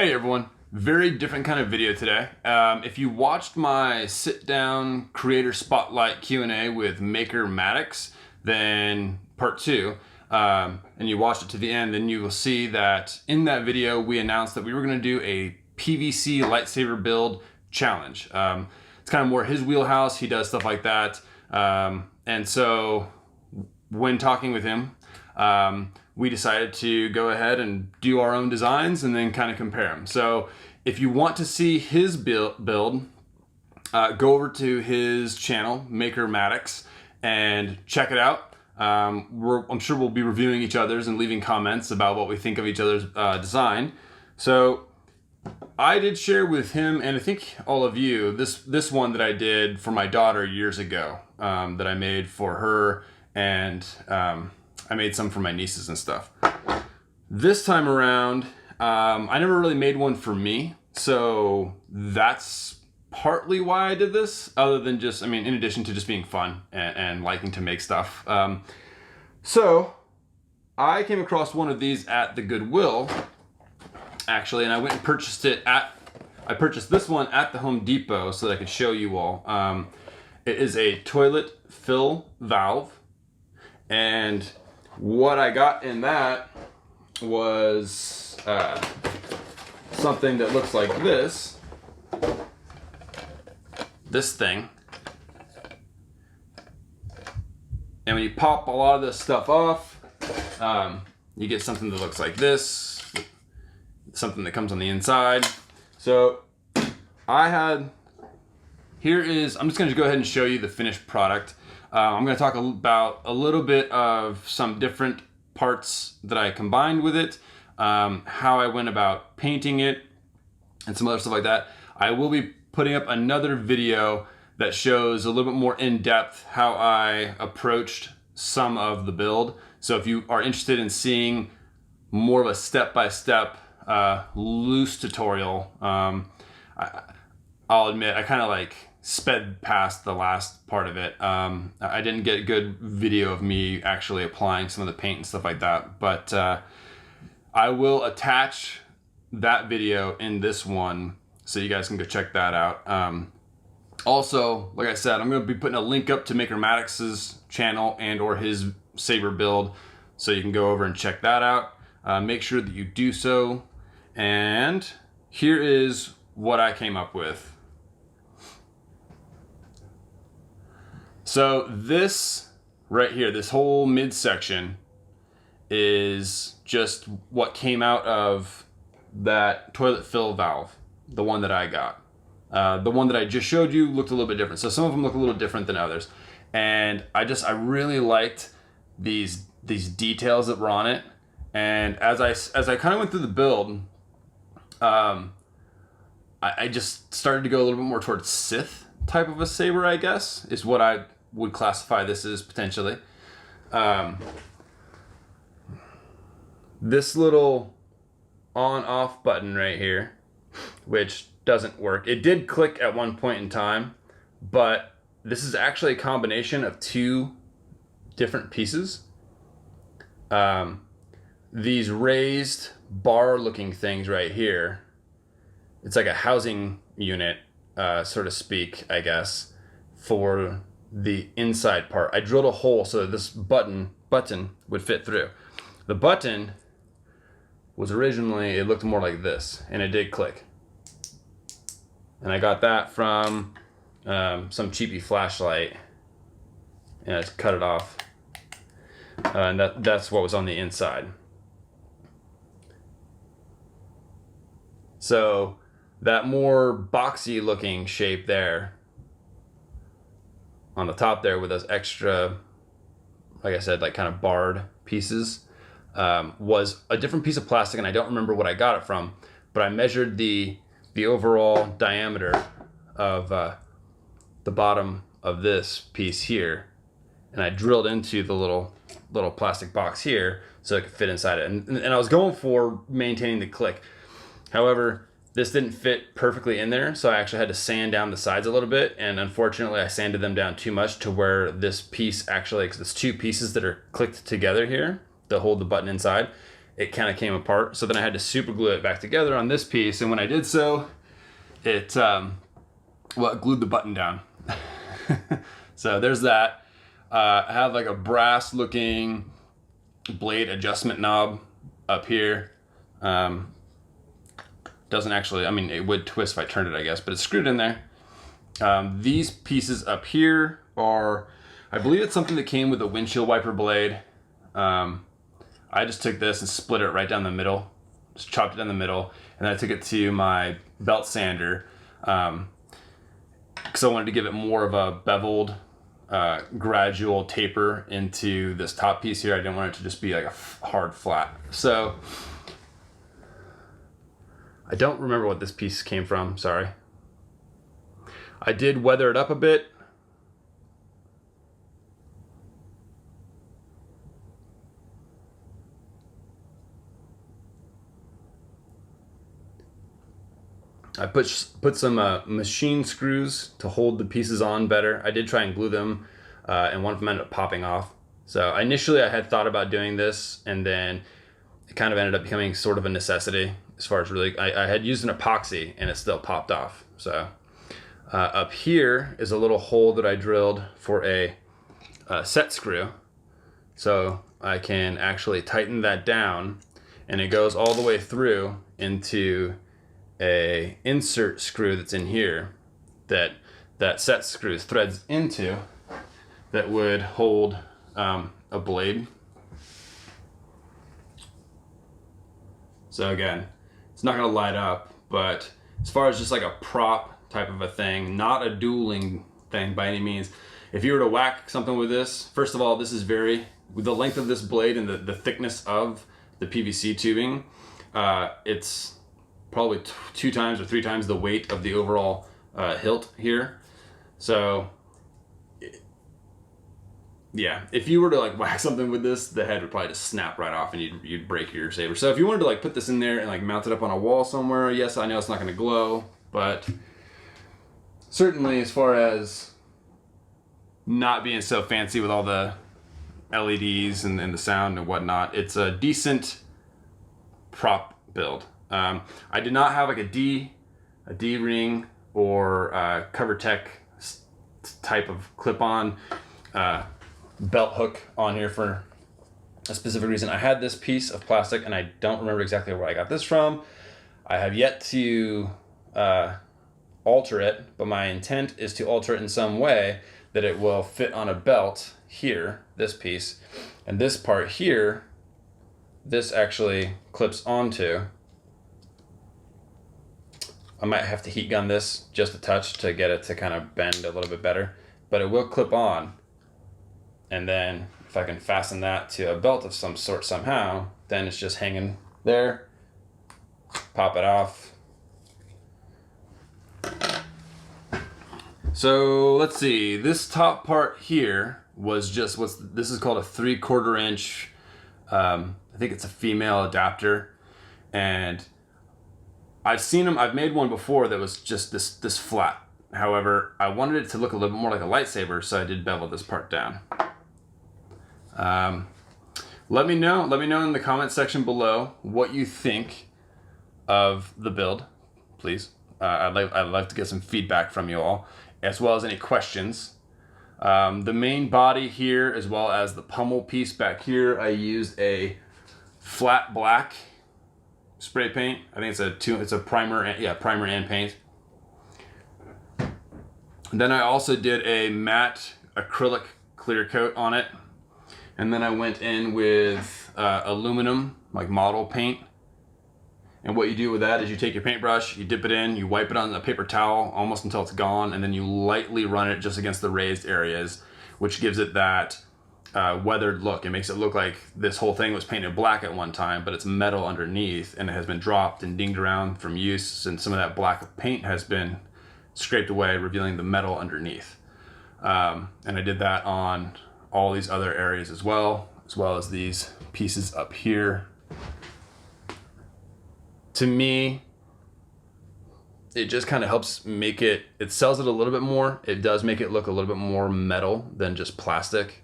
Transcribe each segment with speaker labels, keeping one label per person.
Speaker 1: Hey everyone, very different kind of video today. If you watched my sit-down creator spotlight Q&A with Maker Maddox, then part 2, and you watched it to the end, then you will see that in that video we announced that we were going to do a PVC lightsaber build challenge. It's kind of more his wheelhouse. He does stuff like that. And so when talking with him, we decided to go ahead and do our own designs and then kind of compare them. So if you want to see his build, go over to his channel, Maker Maddox, and check it out. I'm sure we'll be reviewing each other's and leaving comments about what we think of each other's design. So I did share with him, and I think all of you, this one that I did for my daughter years ago, that I made for her, and I made some for my nieces and stuff. This time around, I never really made one for me, so that's partly why I did this, other than just, in addition to just being fun and liking to make stuff. So I came across one of these at the Goodwill, actually, and I went and purchased it I purchased this one at the Home Depot so that I could show you all. It is a toilet fill valve, and what I got in that was something that looks like this thing. And when you pop a lot of this stuff off, you get something that looks like this, something that comes on the inside. So I'm just going to go ahead and show you the finished product. I'm going to talk about a little bit of some different parts that I combined with it, how I went about painting it, and some other stuff like that. I will be putting up another video that shows a little bit more in depth how I approached some of the build. So if you are interested in seeing more of a step-by-step loose tutorial, I'll admit I kind of sped past the last part of it. I didn't get a good video of me actually applying some of the paint and stuff like that, but I will attach that video in this one so you guys can go check that out. Also, like I said, I'm going to be putting a link up to Maker Maddox's channel and or his Saber build, so you can go over and check that out. Make sure that you do so. And here is what I came up with. So this right here, this whole midsection is just what came out of that toilet fill valve, the one that I got. The one that I just showed you looked a little bit different. So some of them look a little different than others. And I really liked these details that were on it. And as I kind of went through the build, I just started to go a little bit more towards Sith type of a saber, I guess, is what I would classify this as potentially. This little on-off button right here, which doesn't work. It did click at one point in time, but this is actually a combination of two different pieces. These raised bar-looking things right here, it's like a housing unit, so to speak, I guess, for the inside part. I drilled a hole so that this button would fit through. The button was originally, it looked more like this, and it did click. And I got that from some cheapy flashlight, and I just cut it off. And that's what was on the inside. So that more boxy looking shape there on the top there with those extra, like I said, kind of barred pieces, was a different piece of plastic, and I don't remember what I got it from, but I measured the overall diameter of the bottom of this piece here, and I drilled into the little plastic box here so it could fit inside it. And I was going for maintaining the click. However, this didn't fit perfectly in there, so I actually had to sand down the sides a little bit, and unfortunately I sanded them down too much to where this piece actually, because it's two pieces that are clicked together here that hold the button inside, it kind of came apart. So then I had to super glue it back together on this piece. And when I did so, it, well, it glued the button down. So there's that. I have like a brass looking blade adjustment knob up here. Doesn't actually, I mean, it would twist if I turned it, I guess, but it's screwed in there. These pieces up here are, I believe it's something that came with a windshield wiper blade. I just took this and split it right down the middle, just chopped it down the middle, and then I took it to my belt sander because I wanted to give it more of a beveled, gradual taper into this top piece here. I didn't want it to just be like a hard flat. So I don't remember what this piece came from, sorry. I did weather it up a bit. I put some machine screws to hold the pieces on better. I did try and glue them, and one of them ended up popping off. So initially I had thought about doing this, and then it kind of ended up becoming sort of a necessity as far as really, I had used an epoxy and it still popped off. So up here is a little hole that I drilled for a set screw. So I can actually tighten that down, and it goes all the way through into a insert screw that's in here that set screw threads into, that would hold a blade. So again, it's not gonna light up, but as far as just like a prop type of a thing, not a dueling thing by any means. If you were to whack something with this, first of all, this is with the length of this blade and the thickness of the PVC tubing, it's probably 2 times or 3 times the weight of the overall hilt here. So yeah, if you were to like whack something with this, the head would probably just snap right off and you'd break your saber. So if you wanted to like put this in there and like mount it up on a wall somewhere, yes, I know it's not gonna glow, but certainly as far as not being so fancy with all the LEDs and the sound and whatnot, it's a decent prop build. I did not have like a D-ring or CoverTech type of clip-on belt hook on here for a specific reason. I had this piece of plastic and I don't remember exactly where I got this from. I have yet to alter it, but my intent is to alter it in some way that it will fit on a belt here, this piece, and this part here, this actually clips onto. I might have to heat gun this just a touch to get it to kind of bend a little bit better, but it will clip on. And then if I can fasten that to a belt of some sort somehow, then it's just hanging there. Pop it off. So let's see, this top part here was just, this is called a 3/4 inch, I think it's a female adapter. And I've seen them, I've made one before that was just this flat. However, I wanted it to look a little bit more like a lightsaber, so I did bevel this part down. Let me know in the comment section below what you think of the build, please. I'd like to get some feedback from you all, as well as any questions. The main body here, as well as the pommel piece back here, I used a flat black spray paint. I think it's a primer, primer and paint. And then I also did a matte acrylic clear coat on it. And then I went in with aluminum, like model paint. And what you do with that is you take your paintbrush, you dip it in, you wipe it on a paper towel almost until it's gone, and then you lightly run it just against the raised areas, which gives it that weathered look. It makes it look like this whole thing was painted black at one time, but it's metal underneath, and it has been dropped and dinged around from use, and some of that black paint has been scraped away, revealing the metal underneath. And I did that on all these other areas as well as these pieces up here. To me, it just kind of helps make it sells it a little bit more. It does make it look a little bit more metal than just plastic.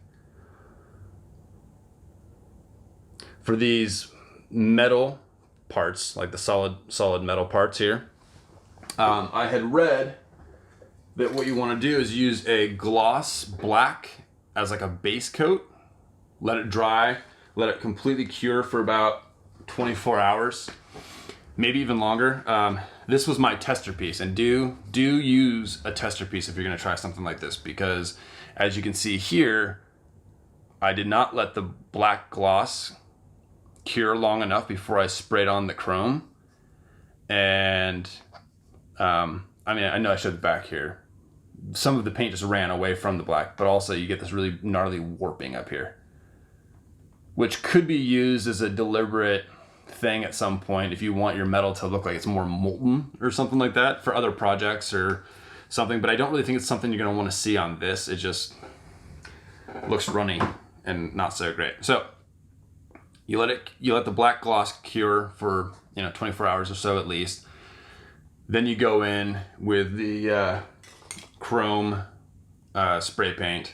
Speaker 1: For these metal parts, like the solid metal parts here. I had read that what you want to do is use a gloss black as like a base coat, let it dry, let it completely cure for about 24 hours, maybe even longer. This was my tester piece, and do use a tester piece if you're going to try something like this, because as you can see here, I did not let the black gloss cure long enough before I sprayed on the chrome. And I mean, I know I showed the back here. Some of the paint just ran away from the black, but also you get this really gnarly warping up here, which could be used as a deliberate thing at some point if you want your metal to look like it's more molten or something like that for other projects or something. But I don't really think it's something you're going to want to see on this. It just looks runny and not so great. So you let the black gloss cure for 24 hours or so at least. Then you go in with the chrome spray paint,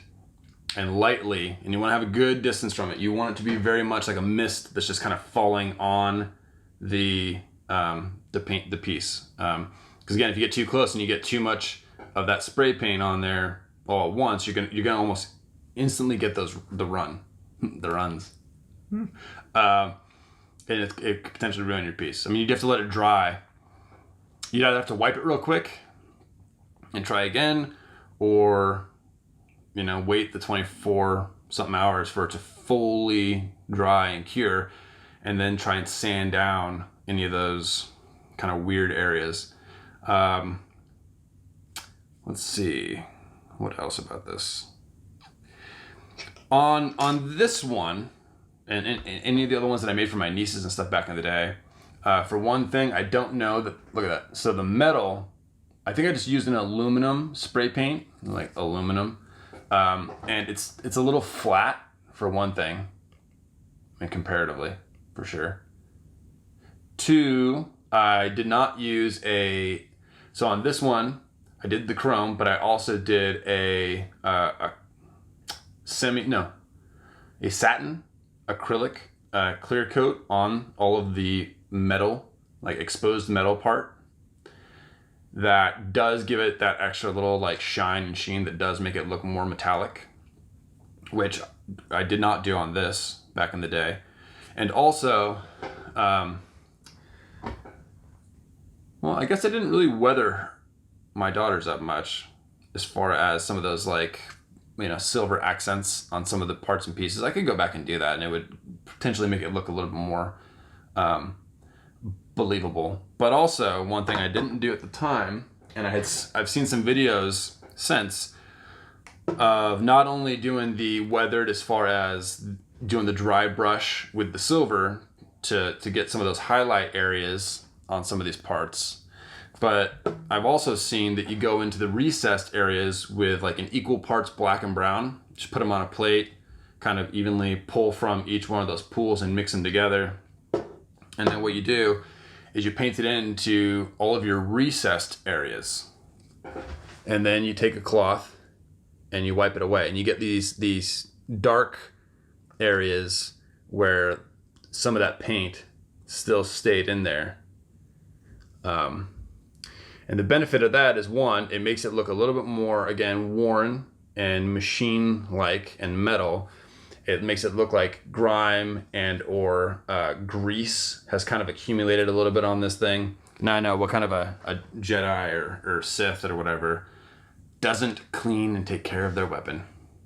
Speaker 1: and lightly, and you want to have a good distance from it. You want it to be very much like a mist that's just kind of falling on the piece. Because again, if you get too close and you get too much of that spray paint on there all at once, you're gonna almost instantly get the runs, and it could potentially ruin your piece. I mean, you'd have to let it dry. You'd either have to wipe it real quick and try again, or wait the 24 something hours for it to fully dry and cure, and then try and sand down any of those kind of weird areas. Let's see, what else about this? On this one, and any of the other ones that I made for my nieces and stuff back in the day, for one thing, I don't know that, look at that. So the metal, I think I just used an aluminum spray paint, like aluminum. And it's a little flat for one thing, I mean, comparatively, for sure. Two, I did not use so on this one, I did the chrome, but I also did a satin acrylic clear coat on all of the metal, like exposed metal part. That does give it that extra little like shine and sheen that does make it look more metallic, which I did not do on this back in the day. And also, well, I guess I didn't really weather my daughters up much as far as some of those like, silver accents on some of the parts and pieces. I could go back and do that and it would potentially make it look a little bit more believable. But also, one thing I didn't do at the time, and I've seen some videos since of not only doing the weathered as far as doing the dry brush with the silver to get some of those highlight areas on some of these parts, but I've also seen that you go into the recessed areas with like an equal parts black and brown, just put them on a plate, kind of evenly pull from each one of those pools and mix them together. And then what you do is you paint it into all of your recessed areas. And then you take a cloth and you wipe it away. And you get these dark areas where some of that paint still stayed in there. And the benefit of that is, one, it makes it look a little bit more, again, worn and machine-like and metal. It makes it look like grime and or grease has kind of accumulated a little bit on this thing. Now I know what kind of a Jedi or Sith or whatever doesn't clean and take care of their weapon.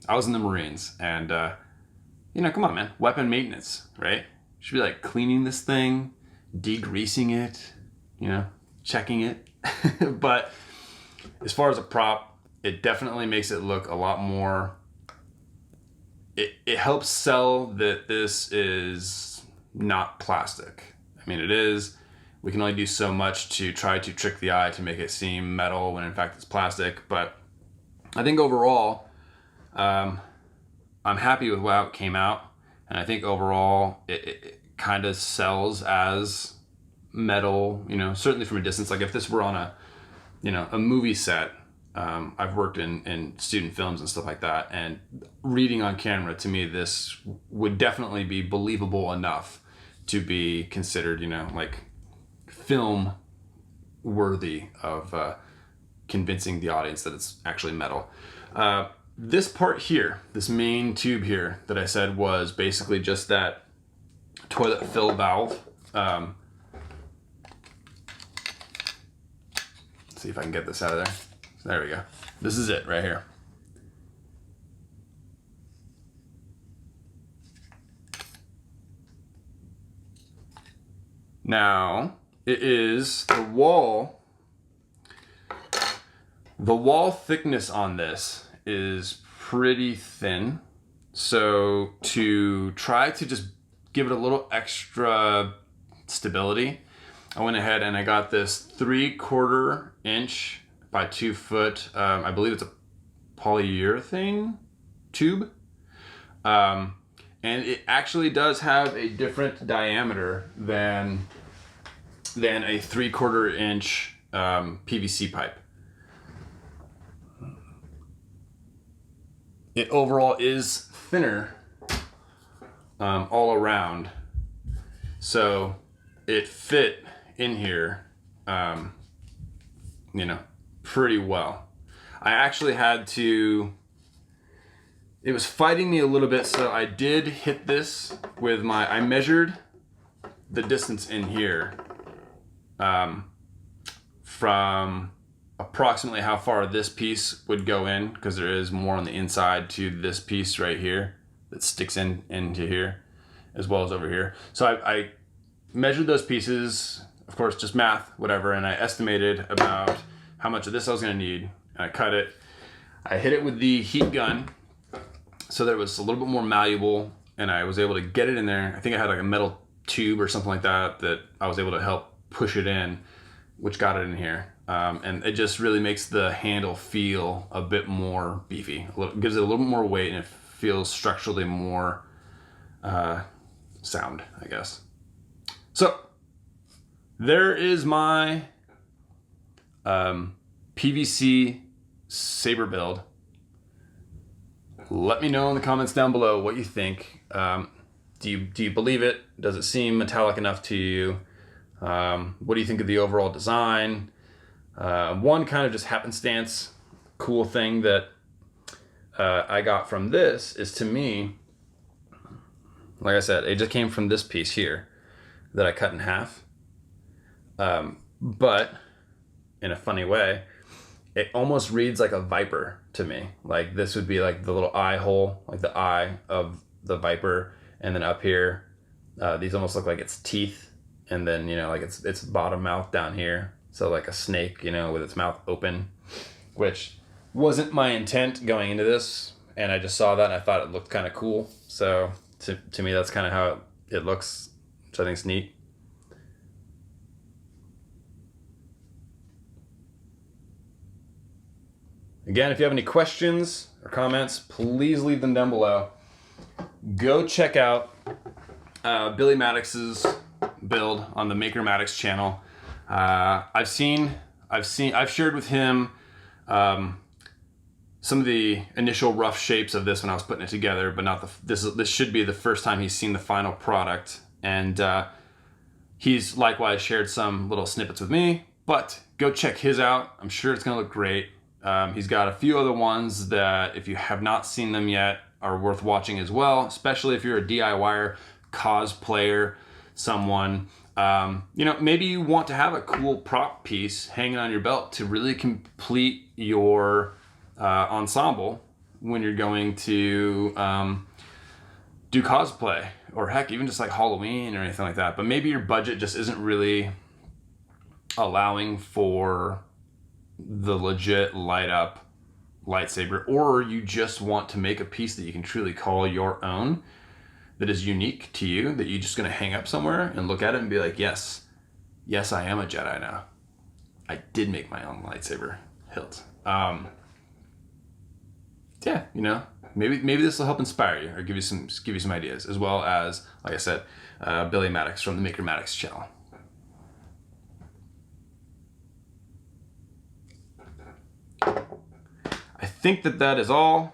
Speaker 1: I was in the Marines, and come on, man, weapon maintenance, right? Should be like cleaning this thing, degreasing it, checking it. But as far as a prop, it definitely makes it look a lot more. It helps sell that this is not plastic. I mean, it is. We can only do so much to try to trick the eye to make it seem metal when in fact it's plastic. But I think overall, I'm happy with how it came out. And I think overall, it kind of sells as metal, certainly from a distance. Like if this were on a movie set, I've worked in student films and stuff like that, and reading on camera, to me, this would definitely be believable enough to be considered, you know, like film worthy of convincing the audience that it's actually metal. This part here, this main tube here that I said was basically just that toilet fill valve. Let's see if I can get this out of there. There we go. This is it right here. Now, it is the wall thickness on this is pretty thin. So to try to just give it a little extra stability, I went ahead and I got this 3/4 inch by 2 foot, I believe it's a polyurethane tube. And it actually does have a different diameter than a 3/4 inch PVC pipe. It overall is thinner all around, so it fit in here, you know, pretty well. I actually had to, it was fighting me a little bit, so I did hit this with I measured the distance in here from approximately how far this piece would go in, because there is more on the inside to this piece right here that sticks into here as well as over here. So I measured those pieces, of course, just math, whatever, and I estimated about how much of this I was going to need. And I cut it. I hit it with the heat gun so that it was a little bit more malleable, and I was able to get it in there. I think I had like a metal tube or something like that I was able to help push it in, which got it in here. And it just really makes the handle feel a bit more beefy. Gives it a little bit more weight, and it feels structurally more sound, I guess. So there is my PVC Saber build. Let me know in the comments down below what you think. Do you believe it? Does it seem metallic enough to you? What do you think of the overall design? One kind of just happenstance cool thing that I got from this is, to me, like I said, it just came from this piece here that I cut in half. But in a funny way, it almost reads like a viper to me. Like this would be like the little eye hole, like the eye of the viper. And then up here, these almost look like its teeth. And then, you know, like its bottom mouth down here. So like a snake, you know, with its mouth open, which wasn't my intent going into this. And I just saw that and I thought it looked kind of cool. So to me, that's kind of how it looks, which I think is neat. Again, if you have any questions or comments, please leave them down below. Go check out Billy Maddox's build on the Maker Maddox channel. I've shared with him some of the initial rough shapes of this when I was putting it together, but not this should be the first time he's seen the final product. And he's likewise shared some little snippets with me, but go check his out. I'm sure it's gonna look great. He's got a few other ones that, if you have not seen them yet, are worth watching as well, especially if you're a DIYer, cosplayer, someone, you know, maybe you want to have a cool prop piece hanging on your belt to really complete your ensemble when you're going to do cosplay, or heck, even just like Halloween or anything like that. But maybe your budget just isn't really allowing for the legit light up lightsaber, or you just want to make a piece that you can truly call your own, that is unique to you, that you're just going to hang up somewhere and look at it and be like, yes, I am a Jedi now. I did make my own lightsaber hilt. Yeah, you know, maybe this will help inspire you or give you some ideas, as well as, like I said, Billy Maddox from the Maker Maddox channel. I think that is all.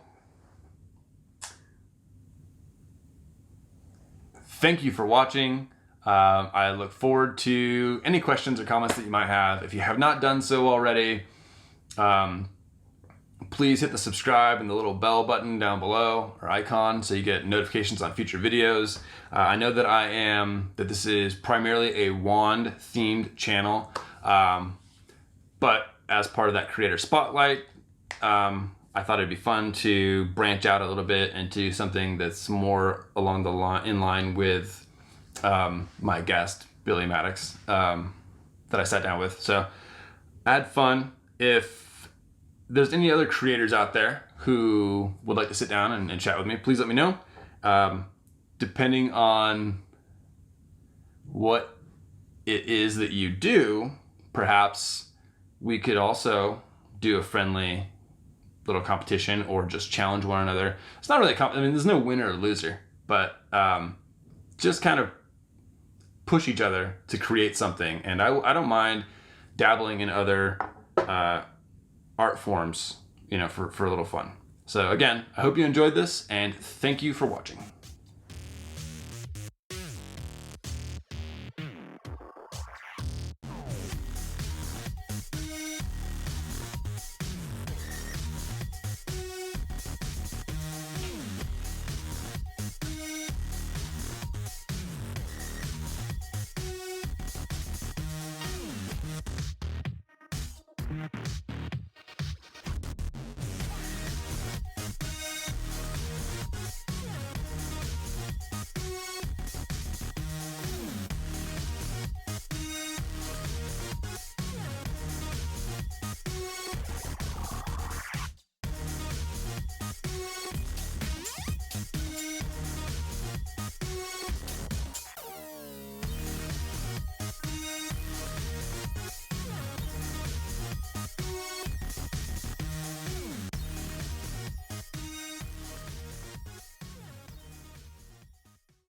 Speaker 1: Thank you for watching. I look forward to any questions or comments that you might have. If you have not done so already, please hit the subscribe and the little bell button down below, or icon, so you get notifications on future videos. I know that this is primarily a wand themed channel, but as part of that creator spotlight, I thought it'd be fun to branch out a little bit into something that's more along the line, in line with my guest, Billy Maddox, that I sat down with. So add fun. If there's any other creators out there who would like to sit down and chat with me, please let me know. Depending on what it is that you do, perhaps we could also do a friendly little competition or just challenge one another. It's not really I mean, there's no winner or loser, but just kind of push each other to create something. And I don't mind dabbling in other art forms, you know, for a little fun. So again, I hope you enjoyed this, and thank you for watching.